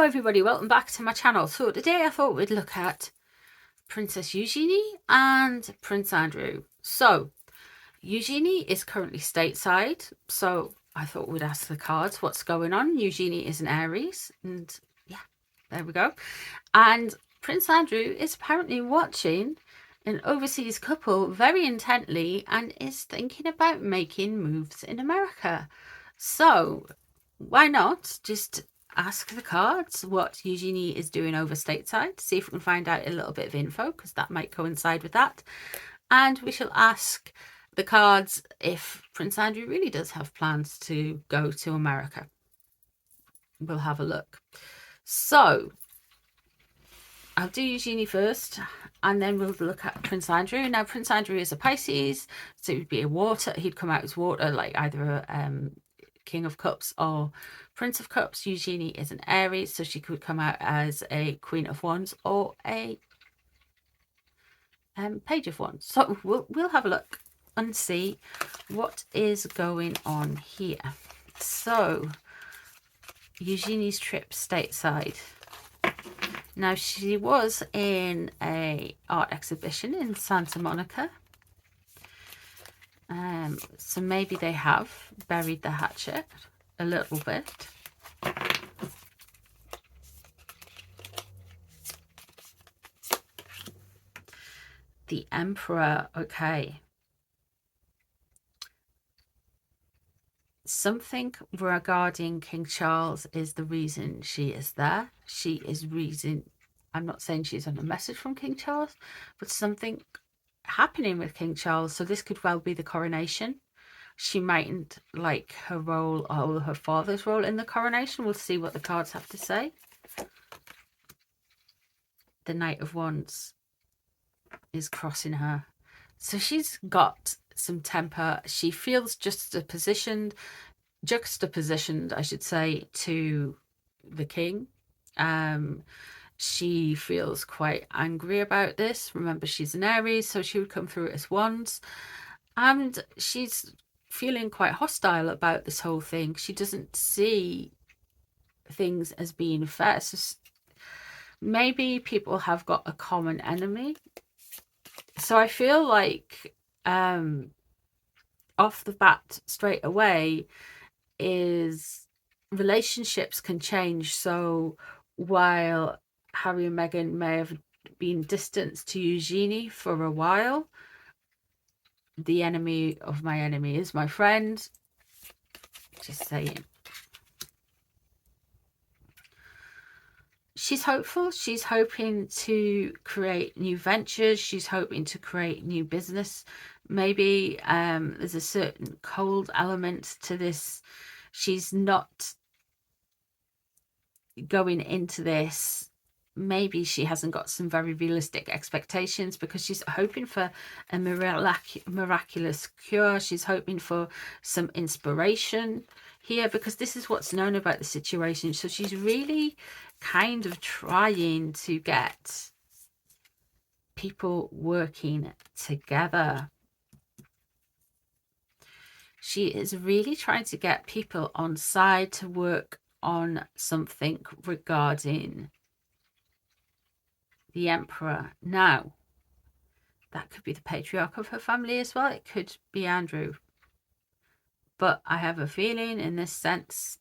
everybody, welcome back to my channel. So today I thought we'd look at Princess Eugenie and Prince Andrew. So Eugenie is currently stateside, so I thought we'd ask the cards what's going on. Eugenie is an Aries, and yeah, there we go. And Prince Andrew is apparently watching an overseas couple very intently and is thinking about making moves in America. So why not just ask the cards what Eugenie is doing over stateside, see if we can find out a little bit of info, because that might coincide with that. And we shall ask the cards if Prince Andrew really does have plans to go to America. We'll have a look. So I'll do Eugenie first, and then we'll look at Prince Andrew. Now, Prince Andrew is a Pisces, so he'd be a water. He'd come out as water, like either a King of Cups or Prince of Cups. Eugenie is an Aries, so she could come out as a Queen of Wands or a Page of Wands. So we'll have a look and see what is going on here. So Eugenie's trip stateside. Now, she was in a art exhibition in Santa Monica. So maybe they have buried the hatchet a little bit. The Emperor, okay. Something regarding King Charles is the reason she is there. She is reason, I'm not saying she's on a message from King Charles, but something happening with King Charles. So this could well be the coronation. She mightn't like her role or her father's role in the coronation. We'll see what the cards have to say. The Knight of Wands is crossing her. So she's got some temper. She feels juxtapositioned, I should say, to the king. She feels quite angry about this. Remember, she's an Aries, so she would come through as Wands. And she's feeling quite hostile about this whole thing. She doesn't see things as being fair. So maybe people have got a common enemy. So I feel like off the bat straight away is relationships can change. So while Harry and Meghan may have been distanced to Eugenie for a while, the enemy of my enemy is my friend. Just saying. She's hopeful. She's hoping to create new ventures. She's hoping to create new business. Maybe there's a certain cold element to this. She's not going into this. Maybe she hasn't got some very realistic expectations because she's hoping for a miraculous cure. She's hoping for some inspiration here because this is what's known about the situation. So she's really kind of trying to get people working together. She is really trying to get people on side to work on something regarding the Emperor. Now, that could be the patriarch of her family as well. It could be Andrew. But I have a feeling in this sense,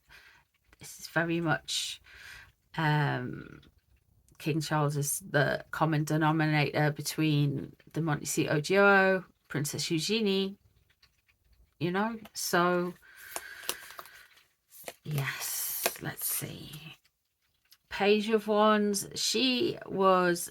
this is very much King Charles is the common denominator between the Montecito duo, Princess Eugenie, you know. So, yes, let's see. Page of Wands, she was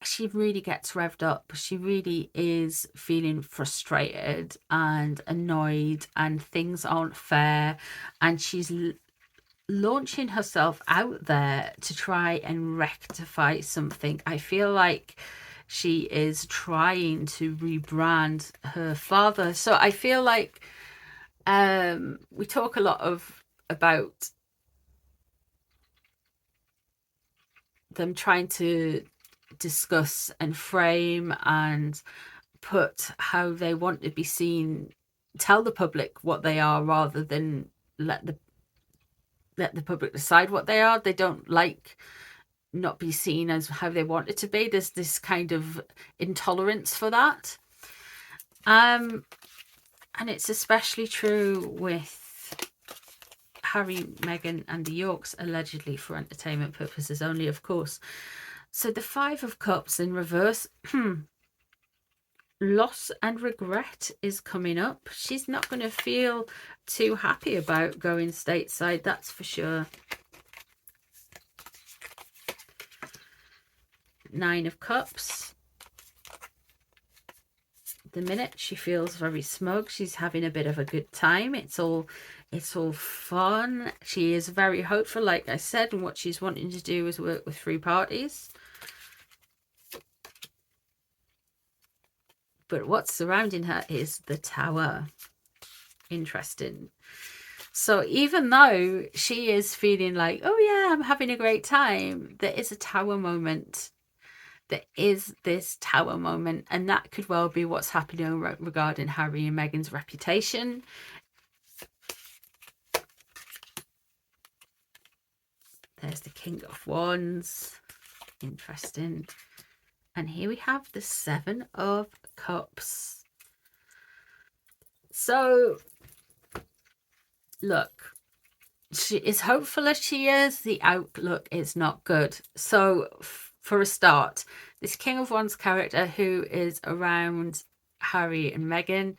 she really gets revved up. She really is feeling frustrated and annoyed and things aren't fair, and she's launching herself out there to try and rectify something. I feel like she is trying to rebrand her father. So I feel like we talk a lot about them trying to discuss and frame and put how they want to be seen, tell the public what they are, rather than let the public decide what they are. They don't like not be seen as how they want it to be. There's this kind of intolerance for that. And it's especially true with Harry, Meghan and the Yorks, allegedly for entertainment purposes only, of course. So the Five of Cups in reverse, loss and regret is coming up. She's not going to feel too happy about going stateside, that's for sure. Nine of Cups. The minute she feels very smug, she's having a bit of a good time. It's all fun. She is very hopeful, like I said, and what she's wanting to do is work with three parties. But what's surrounding her is the Tower. Interesting. So even though she is feeling like, oh yeah, I'm having a great time, there is a Tower moment. There is this Tower moment, and that could well be what's happening regarding Harry and Meghan's reputation. There's the King of Wands. Interesting. And here we have the Seven of Cups. So, look, she is hopeful as she is. The outlook is not good. So, for a start, this King of Wands character who is around Harry and Meghan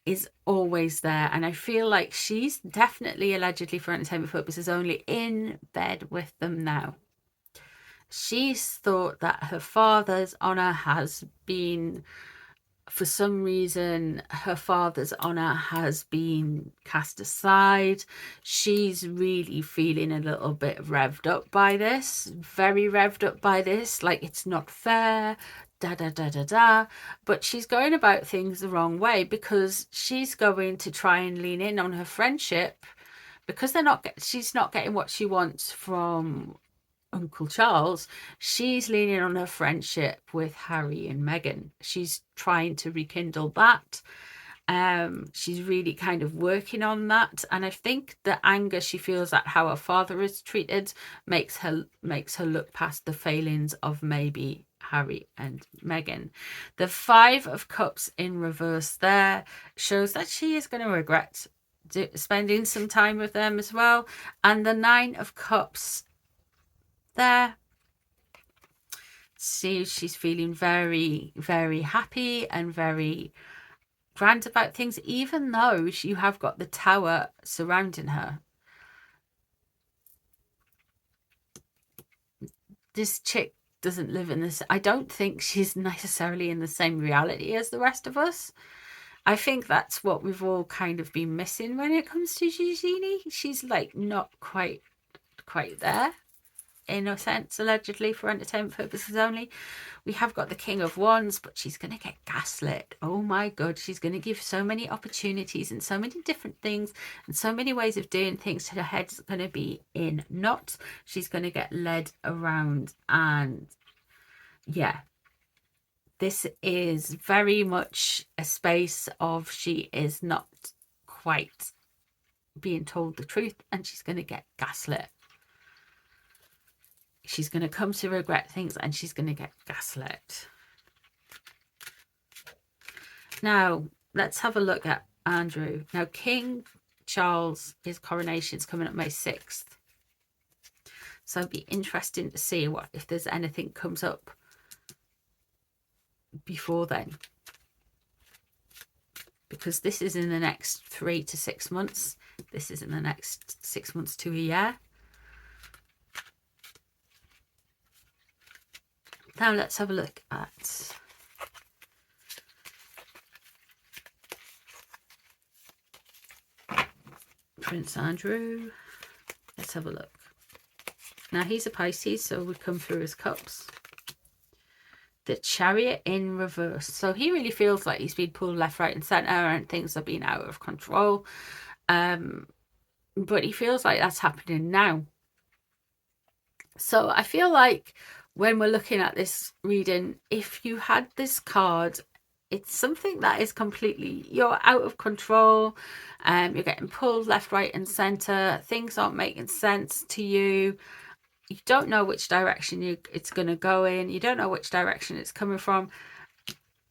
is always there. And I feel like she's definitely, allegedly for entertainment purposes only, in bed with them now. She's thought that her father's honour has been, for some reason, her father's honour has been cast aside. She's really feeling a little bit revved up by this, very revved up by this, like it's not fair, but she's going about things the wrong way, because she's going to try and lean in on her friendship, because she's not getting what she wants from Uncle Charles. She's leaning on her friendship with Harry and Meghan. She's trying to rekindle that. She's really kind of working on that, and I think the anger she feels at how her father is treated makes her look past the failings of maybe Harry and Meghan. The Five of Cups in reverse there shows that she is going to regret spending some time with them as well. And the Nine of Cups there, see, she's feeling very, very happy and very grand about things, even though you have got the Tower surrounding her. This chick doesn't live in this. I don't think she's necessarily in the same reality as the rest of us. I think that's what we've all kind of been missing when it comes to Eugenie. She's like not quite there, in a sense, allegedly for entertainment purposes only. We have got the King of Wands, but she's going to get gaslit. Oh my God, she's going to give so many opportunities and so many different things and so many ways of doing things. Her head's going to be in knots. She's going to get led around, and yeah, this is very much a space of she is not quite being told the truth, and she's going to get gaslit. She's going to come to regret things, and she's going to get gaslit. Now, let's have a look at Andrew. Now, King Charles, his coronation is coming up May 6th. So it'd be interesting to see if there's anything comes up before then. Because this is in the next 3 to 6 months. This is in the next 6 months to a year. Now let's have a look at Prince Andrew. Let's have a look. Now he's a Pisces, so we come through his cups. The Chariot in reverse. So he really feels like he's been pulled left, right and centre, and things have been out of control. But he feels like that's happening now. So I feel like when we're looking at this reading, if you had this card it's something that is completely, you're out of control. You're getting pulled left, right and center. Things aren't making sense to you. You don't know which direction it's going to go in. You don't know which direction it's coming from.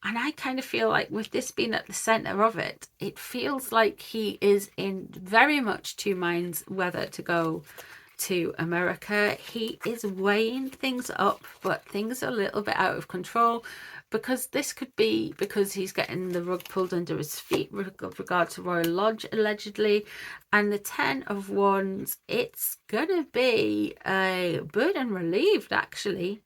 And I kind of feel like with this being at the center of it, it feels like he is in very much two minds whether to go to America. He is weighing things up, but things are a little bit out of control, because this could be because he's getting the rug pulled under his feet with regard to Royal Lodge, allegedly. And the 10 of Wands, it's gonna be a burden relieved, actually,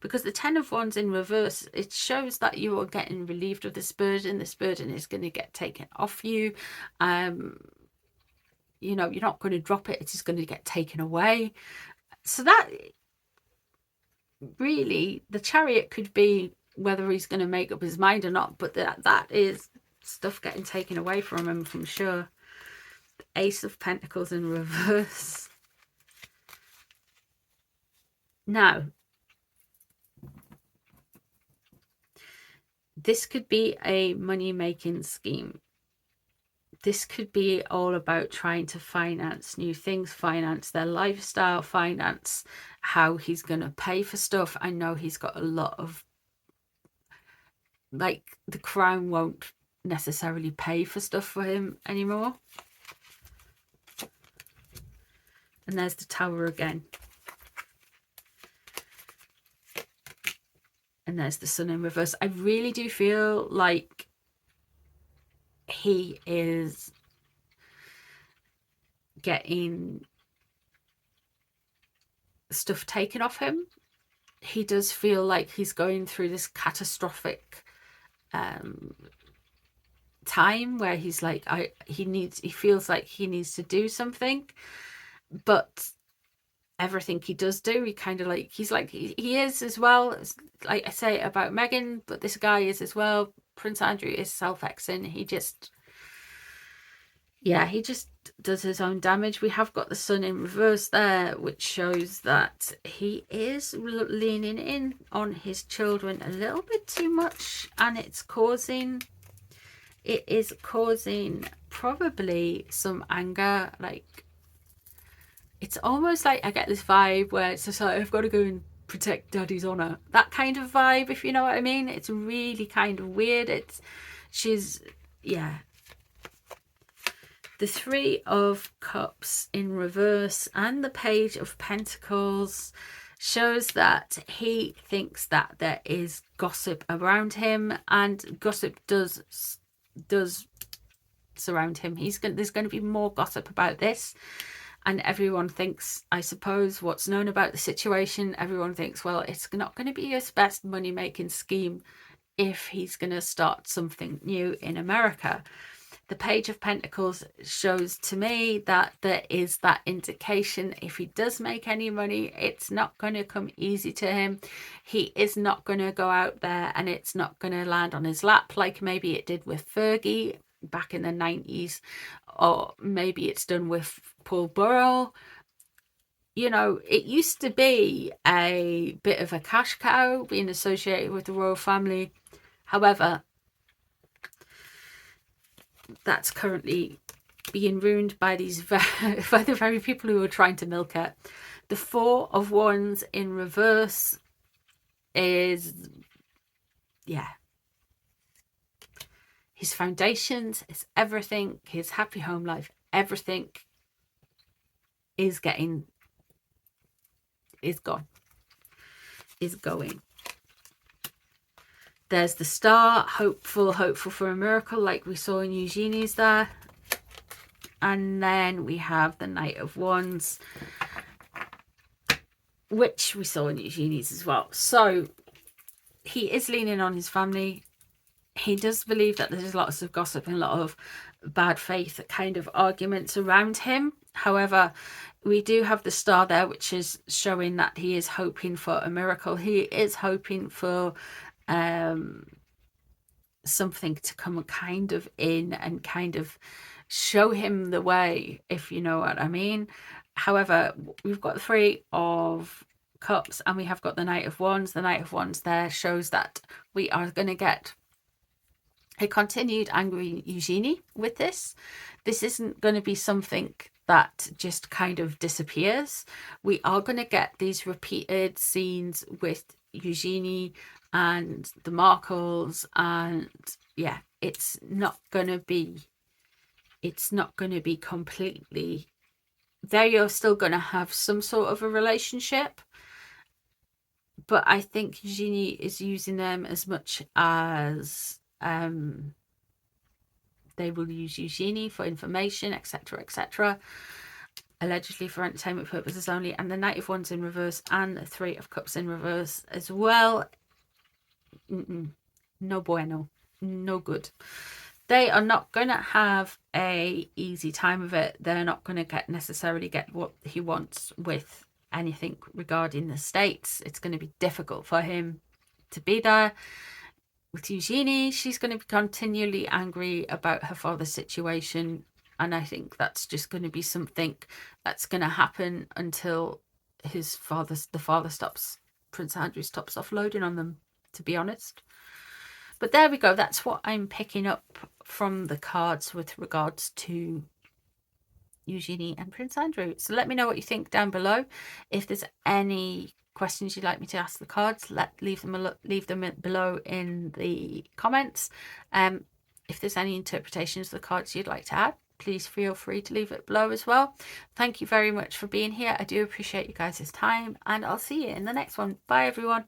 because the 10 of Wands in reverse, it shows that you are getting relieved of this burden. This burden is going to get taken off you. You know, you're not going to drop it. It's just going to get taken away. So that really, the Chariot could be whether he's going to make up his mind or not, but that is stuff getting taken away from him, from sure. The Ace of Pentacles in reverse. Now, this could be a money-making scheme. This could be all about trying to finance new things, finance their lifestyle, finance how he's going to pay for stuff. I know he's got a lot of, like, the Crown won't necessarily pay for stuff for him anymore. And there's the Tower again. And there's the Sun in reverse. I really do feel like he is getting stuff taken off him. He does feel like he's going through this catastrophic time where he's like, he feels like he needs to do something, but everything he does do, he kind of like, he is as well, like I say about Meghan, but this guy is as well. Prince Andrew is self-hexing. He just does his own damage. We have got the Sun in reverse there, which shows that he is leaning in on his children a little bit too much, and it is causing probably some anger. Like, it's almost like I get this vibe where it's just like, I've got to go and protect daddy's honor, that kind of vibe, if you know what I mean. It's really kind of weird. The Three of Cups in reverse and the Page of Pentacles shows that he thinks that there is gossip around him, and gossip does surround him. There's going to be more gossip about this, and everyone thinks, I suppose, what's known about the situation, everyone thinks, well, it's not going to be his best money-making scheme if he's going to start something new in America. The Page of Pentacles shows to me that there is that indication if he does make any money, it's not going to come easy to him. He is not going to go out there and it's not going to land on his lap like maybe it did with Fergie back in the 90s, or maybe it's done with Paul Burrell. You know, it used to be a bit of a cash cow being associated with the royal family. However, that's currently being ruined by by the very people who are trying to milk it. The Four of Wands in reverse is, his foundations, his everything, his happy home life, everything is going. There's the Star, hopeful for a miracle, like we saw in Eugenie's there. And then we have the Knight of Wands, which we saw in Eugenie's as well. So he is leaning on his family. He does believe that there's lots of gossip and a lot of bad faith kind of arguments around him. However, we do have the Star there, which is showing that he is hoping for a miracle. He is hoping for something to come kind of in and kind of show him the way, if you know what I mean. However, we've got the Three of Cups and we have got the Knight of Wands. The Knight of Wands there shows that we are going to get He continued angry Eugenie with this. This isn't going to be something that just kind of disappears. We are going to get these repeated scenes with Eugenie and the Markles, and yeah, it's not going to be completely, they are still going to have some sort of a relationship, but I think Eugenie is using them as much as they will use Eugenie for information, etc., etc., allegedly for entertainment purposes only. And the Knight of Wands in reverse and the Three of Cups in reverse as well. No bueno, no good. They are not going to have a easy time of it. They're not going to necessarily get what he wants with anything regarding the states. It's going to be difficult for him to be there. With Eugenie, she's going to be continually angry about her father's situation, and I think that's just going to be something that's going to happen until the father stops, Prince Andrew stops offloading on them, to be honest. But there we go. That's what I'm picking up from the cards with regards to Eugenie and Prince Andrew. So let me know what you think down below. If there's any questions you'd like me to ask the cards, leave them below in the comments. If there's any interpretations of the cards you'd like to add, please feel free to leave it below as well. Thank you very much for being here. I do appreciate you guys' time, and I'll see you in the next one. Bye everyone.